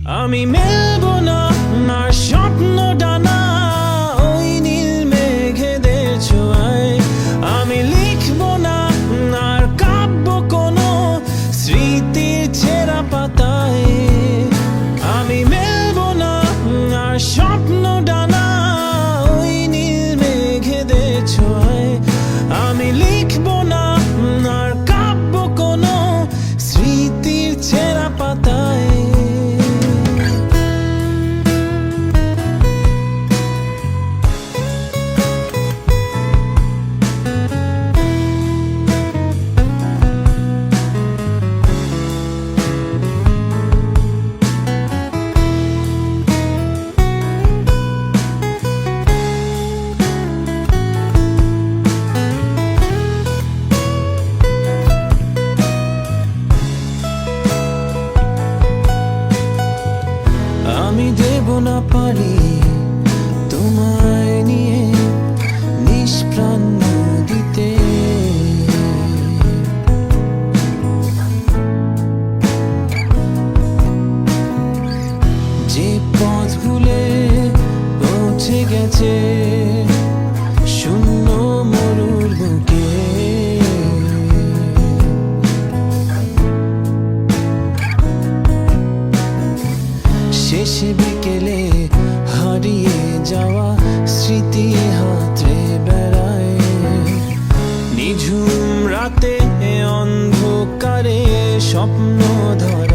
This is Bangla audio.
আমি মেলবো না আর স্বপ্ন ডানা ওই নীল মেঘেদের ছোঁয়ায়। আমি লিখবো না আর কাব্য কোনো স্মৃতির ছেঁড়া পাতায়। আমি মেলবো না আর স্বপ্ন ডানা ওই নীল মেঘেদের ছোঁয়ায়। আমি লিখবো না আর কাব্য কোনো স্মৃতির ছেঁড়া পাতায়। আমি দেব না পারি তোমায় নিয়ে নিষ্প্রাণ দিতে। যে পথগুলো পৌঁছে গেছে শূন্য মরুর বুকে, শেষে বিকেলে হারিয়ে যাওয়া স্মৃতি হাতড়ে বেড়ায়। নিঝুম রাতে অন্ধকারে স্বপ্ন ধরে